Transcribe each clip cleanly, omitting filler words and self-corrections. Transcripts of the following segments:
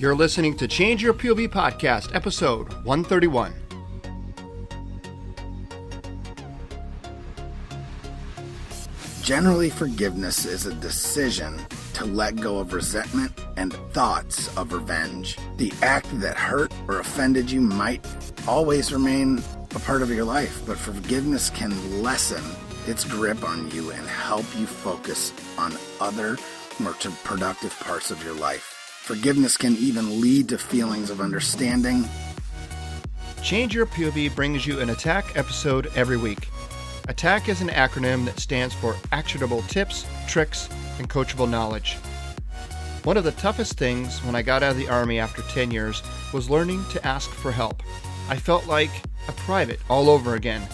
You're listening to Change Your POV Podcast, episode 131. Generally, forgiveness is a decision to let go of resentment and thoughts of revenge. The act that hurt or offended you might always remain a part of your life, but forgiveness can lessen its grip on you and help you focus on other, more productive parts of your life. Forgiveness can even lead to feelings of understanding. Change Your POV brings you an attack episode every week. ATTACK is an acronym that stands for Actionable Tips, Tricks, and Coachable Knowledge. One of the toughest things when I got out of the Army after 10 years was learning to ask for help. I felt like a private all over again.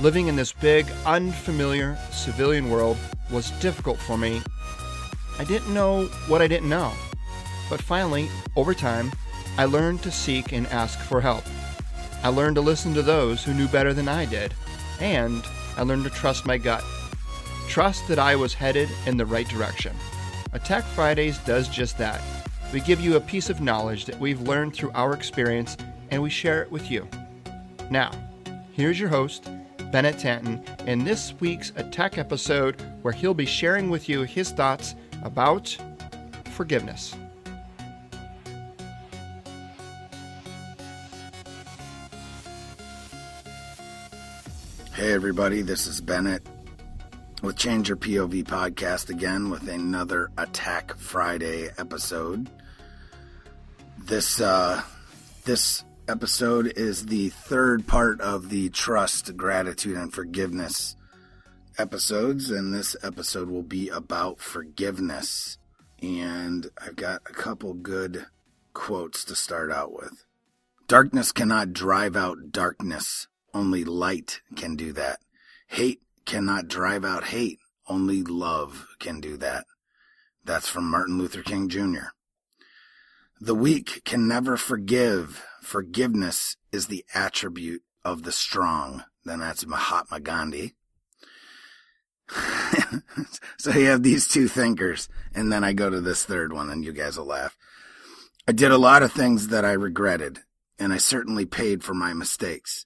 Living in this big, unfamiliar civilian world was difficult for me. I didn't know what I didn't know. But finally, over time, I learned to seek and ask for help. I learned to listen to those who knew better than I did. And I learned to trust my gut. Trust that I was headed in the right direction. Attack Fridays does just that. We give you a piece of knowledge that we've learned through our experience, and we share it with you. Now, here's your host, Bennett Tanton, in this week's Attack episode, where he'll be sharing with you his thoughts about forgiveness. Hey everybody, this is Bennett with Change Your POV Podcast again with another Attack Friday episode. This episode is the third part of the Trust, Gratitude, and Forgiveness episodes, and this episode will be about forgiveness. And I've got a couple good quotes to start out with. Darkness cannot drive out darkness. Only light can do that. Hate cannot drive out hate. Only love can do that. That's from Martin Luther King Jr. The weak can never forgive. Forgiveness is the attribute of the strong. Then that's Mahatma Gandhi. So you have these two thinkers, and then I go to this third one, and you guys will laugh. I did a lot of things that I regretted, and I certainly paid for my mistakes.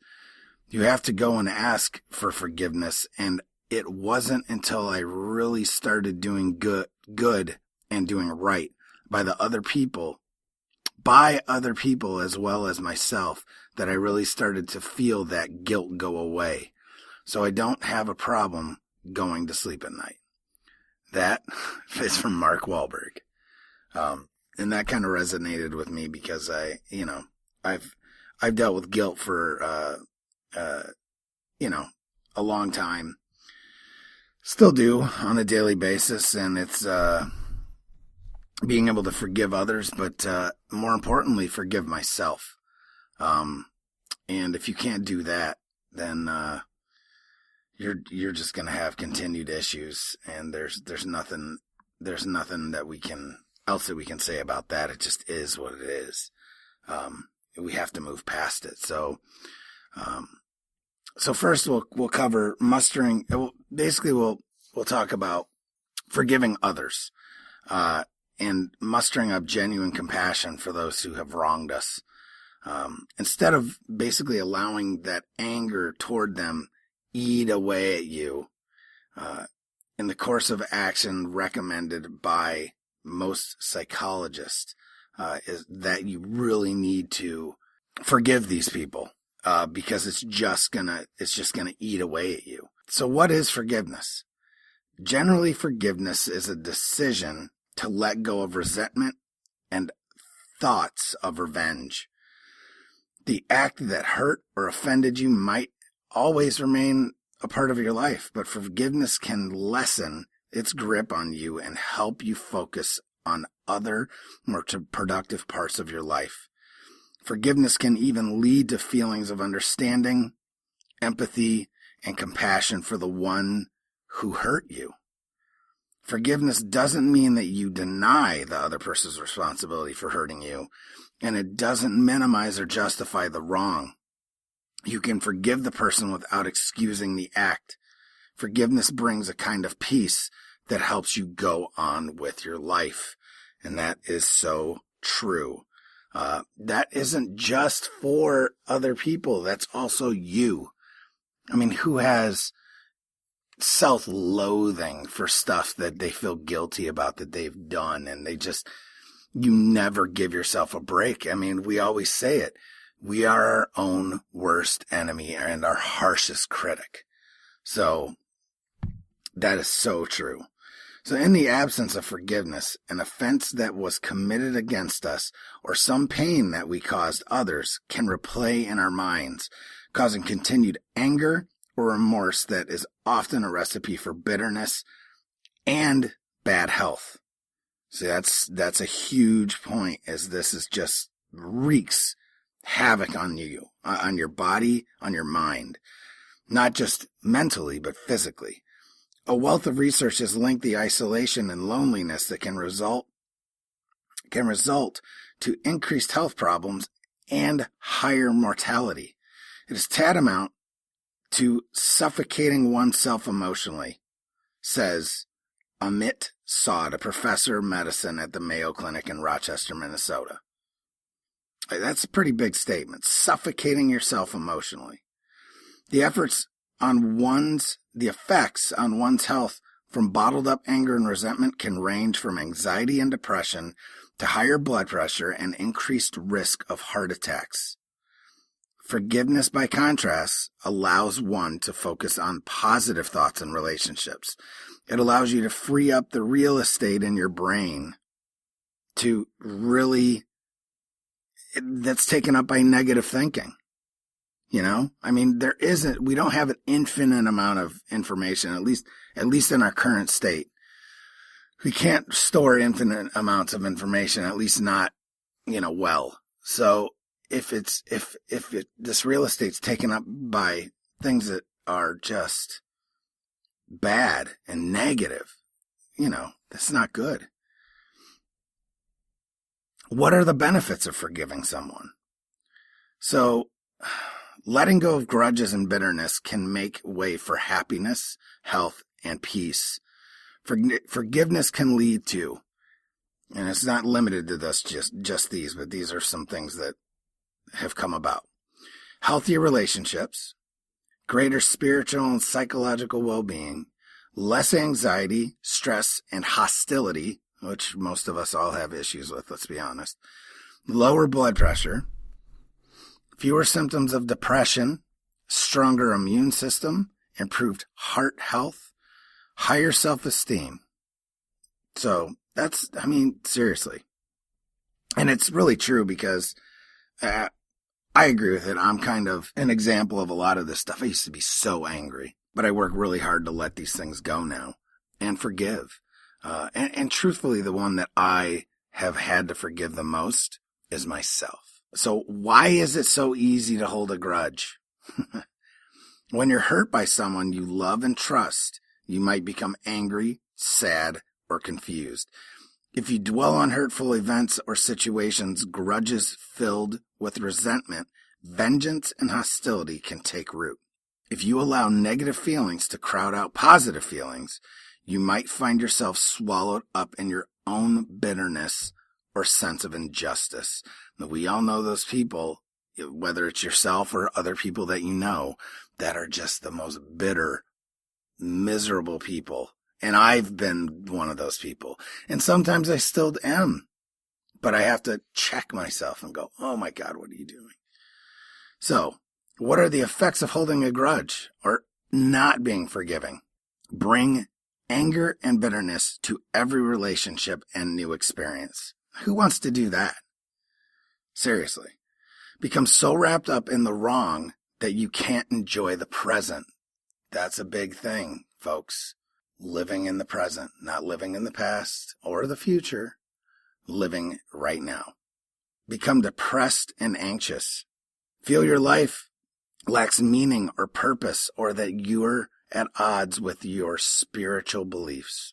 You have to go and ask for forgiveness, and it wasn't until I really started doing good and doing right by other people as well as myself, that I really started to feel that guilt go away. So I don't have a problem going to sleep at night. That is from Mark Wahlberg. And that kind of resonated with me because I've dealt with guilt for a long time. Still do on a daily basis, and it's being able to forgive others, but more importantly, forgive myself. And if you can't do that, then you're just going to have continued issues, and there's nothing that we can say about that. It just is what it is. We have to move past it. So first we'll cover mustering. Basically, we'll talk about forgiving others, and mustering up genuine compassion for those who have wronged us. Instead of basically allowing that anger toward them eat away at you, in the course of action recommended by most psychologists, is that you really need to forgive these people. Because it's just gonna eat away at you. So what is forgiveness? Generally, forgiveness is a decision to let go of resentment and thoughts of revenge. The act that hurt or offended you might always remain a part of your life, but forgiveness can lessen its grip on you and help you focus on other, more productive parts of your life. Forgiveness can even lead to feelings of understanding, empathy, and compassion for the one who hurt you. Forgiveness doesn't mean that you deny the other person's responsibility for hurting you, and it doesn't minimize or justify the wrong. You can forgive the person without excusing the act. Forgiveness brings a kind of peace that helps you go on with your life, and that is so true. That isn't just for other people. That's also you. I mean, who has self-loathing for stuff that they feel guilty about that they've done, and you never give yourself a break. I mean, we always say it. We are our own worst enemy and our harshest critic. So that is so true. So in the absence of forgiveness, an offense that was committed against us or some pain that we caused others can replay in our minds, causing continued anger or remorse that is often a recipe for bitterness and bad health. So that's a huge point, as this is just wreaks havoc on you, on your body, on your mind, not just mentally, but physically. A wealth of research has linked the isolation and loneliness that can result to increased health problems and higher mortality. It is tantamount to suffocating oneself emotionally, says Amit Saud, a professor of medicine at the Mayo Clinic in Rochester, Minnesota. That's a pretty big statement. Suffocating yourself emotionally. The effects on one's health from bottled up anger and resentment can range from anxiety and depression to higher blood pressure and increased risk of heart attacks. Forgiveness, by contrast, allows one to focus on positive thoughts and relationships. It allows you to free up the real estate in your brain to really, that's taken up by negative thinking. You know, I mean, we don't have an infinite amount of information, at least in our current state. We can't store infinite amounts of information, at least not, well. So if this real estate's taken up by things that are just bad and negative, that's not good. What are the benefits of forgiving someone? So, letting go of grudges and bitterness can make way for happiness, health, and peace. Forgiveness can lead to, and it's not limited to this, just these, but these are some things that have come about. Healthier relationships, greater spiritual and psychological well-being, less anxiety, stress, and hostility, which most of us all have issues with, let's be honest, lower blood pressure, fewer symptoms of depression, stronger immune system, improved heart health, higher self-esteem. So seriously. And it's really true because I agree with it. I'm kind of an example of a lot of this stuff. I used to be so angry, but I work really hard to let these things go now and forgive. And truthfully, the one that I have had to forgive the most is myself. So why is it so easy to hold a grudge? When you're hurt by someone you love and trust, you might become angry, sad, or confused. If you dwell on hurtful events or situations, grudges filled with resentment, vengeance, and hostility can take root. If you allow negative feelings to crowd out positive feelings, you might find yourself swallowed up in your own bitterness or sense of injustice. Now, we all know those people, whether it's yourself or other people that you know, that are just the most bitter, miserable people. And I've been one of those people. And sometimes I still am. But I have to check myself and go, oh my God, what are you doing? So, what are the effects of holding a grudge or not being forgiving? Bring anger and bitterness to every relationship and new experience. Who wants to do that? Seriously. Become so wrapped up in the wrong that you can't enjoy the present. That's a big thing, folks. Living in the present, not living in the past or the future. Living right now. Become depressed and anxious. Feel your life lacks meaning or purpose, or that you're at odds with your spiritual beliefs.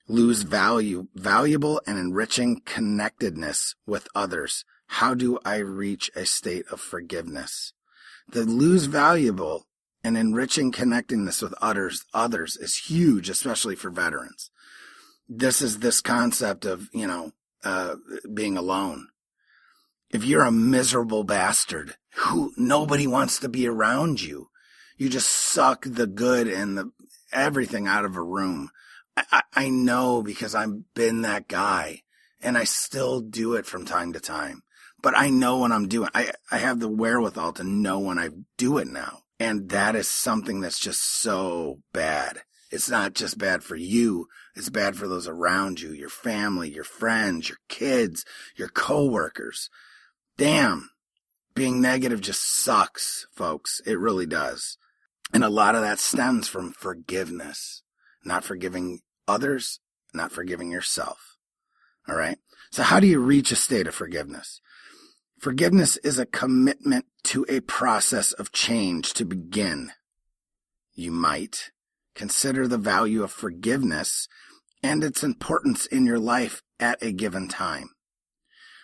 Lose valuable and enriching connectedness with others. How do I reach a state of forgiveness? The lose valuable and enriching connectedness with others is huge, especially for veterans. This is this concept of, being alone. If you're a miserable bastard who nobody wants to be around you, you just suck the good and everything out of a room. I know because I've been that guy and I still do it from time to time, but I know when I'm doing, I have the wherewithal to know when I do it now. And that is something that's just so bad. It's not just bad for you. It's bad for those around you, your family, your friends, your kids, your coworkers. Damn, being negative just sucks, folks. It really does. And a lot of that stems from forgiveness, not forgiving others, not forgiving yourself. All right. So how do you reach a state of forgiveness? Forgiveness is a commitment to a process of change to begin. You might consider the value of forgiveness and its importance in your life at a given time.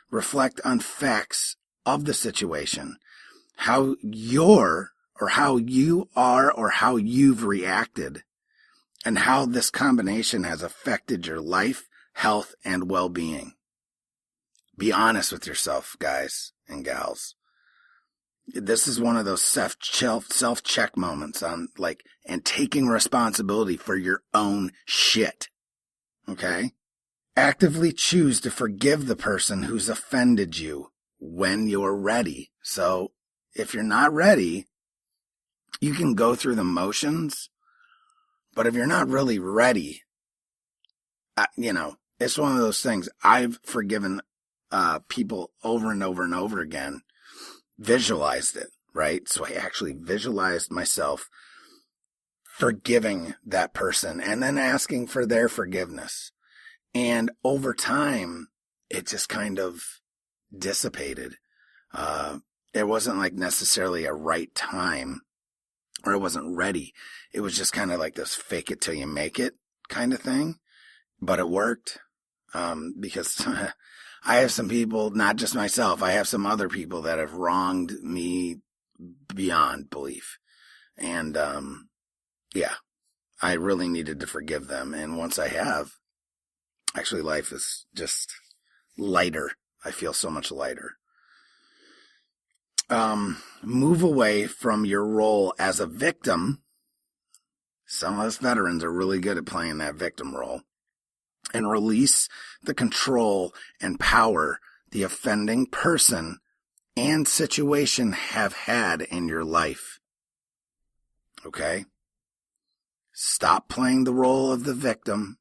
Reflect on facts of the situation, how you are or how you've reacted, and how this combination has affected your life, health, and well-being. Be honest with yourself, guys and gals. This is one of those self-check moments on and taking responsibility for your own shit. Okay? Actively choose to forgive the person who's offended you when you're ready. So if you're not ready, you can go through the motions, but if you're not really ready, it's one of those things. I've forgiven people over and over and over again, visualized it, right? So I actually visualized myself forgiving that person and then asking for their forgiveness. And over time, it just kind of dissipated. It wasn't necessarily a right time, or I wasn't ready. It was just kind of like this fake it till you make it kind of thing. But it worked, because I have some people, not just myself, I have some other people that have wronged me beyond belief. And, I really needed to forgive them. And once I have, actually life is just lighter. I feel so much lighter. Move away from your role as a victim. Some of us veterans are really good at playing that victim role. And release the control and power the offending person and situation have had in your life. Okay? Stop playing the role of the victim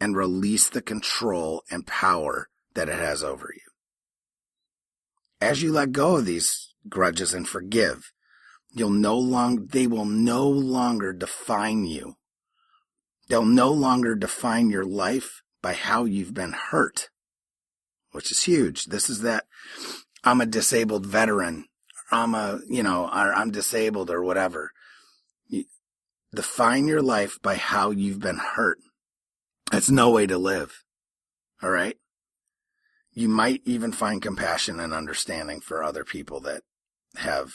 and release the control and power that it has over you. As you let go of these grudges and forgive, they will no longer define you. They'll no longer define your life by how you've been hurt, which is huge. This is that I'm a disabled veteran. I'm disabled or whatever. Define your life by how you've been hurt. That's no way to live. All right? You might even find compassion and understanding for other people that have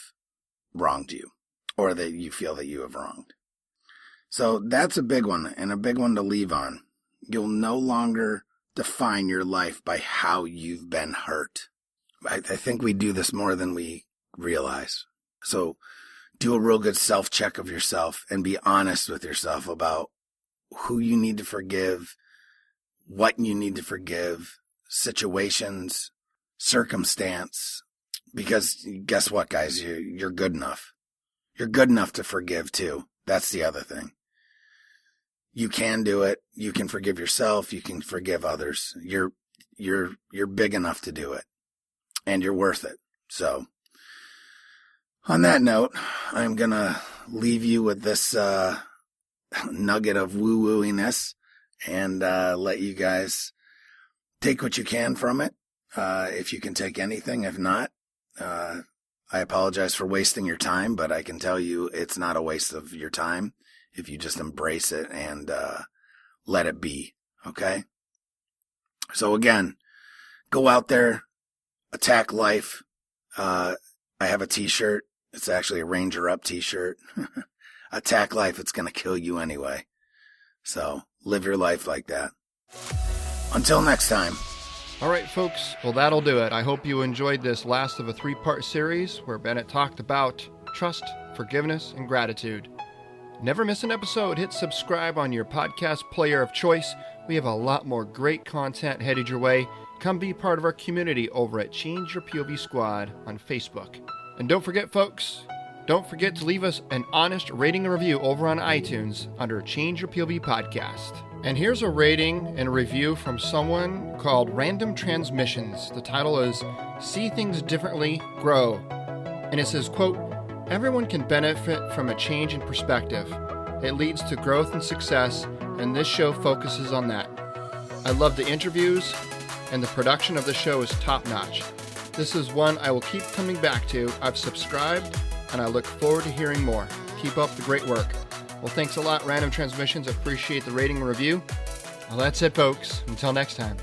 wronged you or that you feel that you have wronged. So that's a big one, and a big one to leave on. You'll no longer define your life by how you've been hurt. I think we do this more than we realize. So do a real good self-check of yourself and be honest with yourself about who you need to forgive, what you need to forgive, situations, circumstance. Because guess what, guys? You're good enough. You're good enough to forgive too. That's the other thing. You can do it. You can forgive yourself. You can forgive others. You're big enough to do it, and you're worth it. So on that note, I'm going to leave you with this nugget of woo-wooiness and let you guys take what you can from it. If you can take anything, if not, I apologize for wasting your time, but I can tell you it's not a waste of your time if you just embrace it and let it be, okay? So again, go out there, attack life. I have a t-shirt. It's actually a Ranger Up t-shirt. Attack life, it's going to kill you anyway. So live your life like that. Until next time, All right, folks. Well, that'll do it. I hope you enjoyed this last of a 3-part series where Bennett talked about trust, forgiveness, and gratitude. Never miss an episode. Hit subscribe on your podcast player of choice. We have a lot more great content headed your way. Come be part of our community over at Change Your POV Squad on Facebook. And don't forget, folks, don't forget to leave us an honest rating and review over on iTunes under Change Your POV Podcast. And here's a rating and review from someone called Random Transmissions. The title is See Things Differently, Grow. And it says, quote, everyone can benefit from a change in perspective. It leads to growth and success, and this show focuses on that. I love the interviews, and the production of the show is top-notch. This is one I will keep coming back to. I've subscribed, and I look forward to hearing more. Keep up the great work. Well, thanks a lot, Random Transmissions. I appreciate the rating and review. Well, that's it, folks. Until next time.